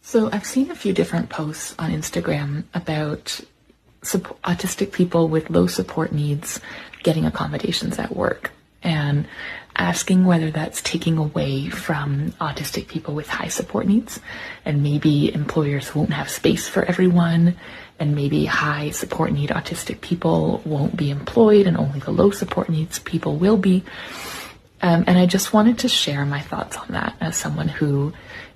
So I've seen a few different posts on Instagram about autistic people with low support needs getting accommodations at work and asking whether that's taking away from autistic people with high support needs, and maybe employers won't have space for everyone, and maybe high support need autistic people won't be employed and only the low support needs people will be. And I just wanted to share my thoughts on that as someone who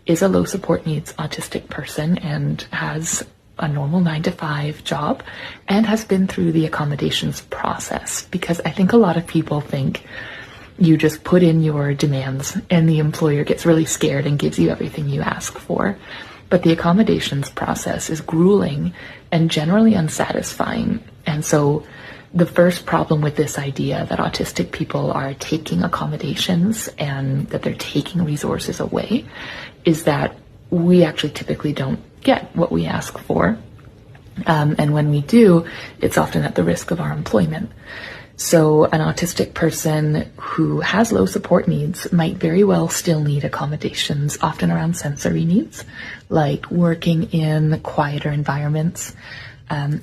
is a low support needs autistic person and has a normal 9-to-5 job and has been through the accommodations process, because I think a lot of people think you just put in your demands and the employer gets really scared and gives you everything you ask for. But the accommodations process is grueling and generally unsatisfying. And so the first problem with this idea that autistic people are taking accommodations and that they're taking resources away is that we actually typically don't get what we ask for. And when we do, it's often at the risk of our employment. So an autistic person who has low support needs might very well still need accommodations, often around sensory needs, like working in quieter environments,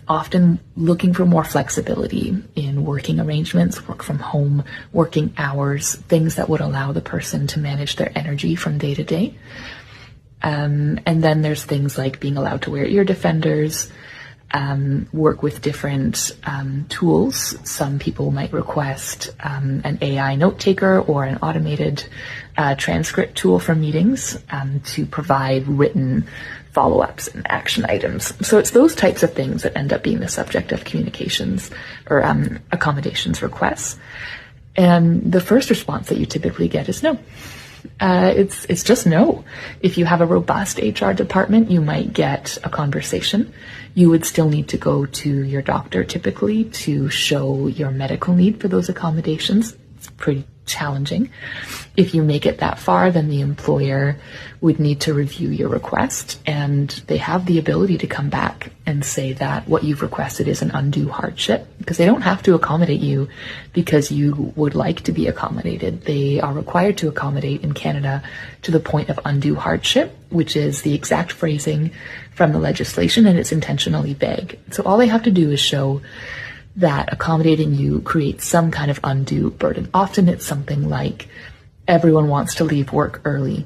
often looking for more flexibility in working arrangements, work from home, working hours, things that would allow the person to manage their energy from day to day. And then there's things like being allowed to wear ear defenders, work with different tools. Some people might request an AI note taker or an automated transcript tool for meetings to provide written follow-ups and action items. So it's those types of things that end up being the subject of communications or accommodations requests. And the first response that you typically get is no. It's just no. If you have a robust HR department, you might get a conversation. You would still need to go to your doctor typically to show your medical need for those accommodations. It's pretty challenging. If you make it that far, then the employer would need to review your request, and they have the ability to come back and say that what you've requested is an undue hardship, because they don't have to accommodate you because you would like to be accommodated. They are required to accommodate in Canada to the point of undue hardship, which is the exact phrasing from the legislation, and it's intentionally vague. So all they have to do is show that accommodating you creates some kind of undue burden. Often it's something like, everyone wants to leave work early,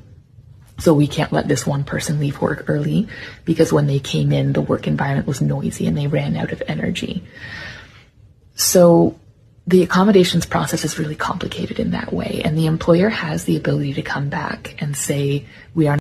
so we can't let this one person leave work early because when they came in, the work environment was noisy and they ran out of energy. So the accommodations process is really complicated in that way, and the employer has the ability to come back and say, we are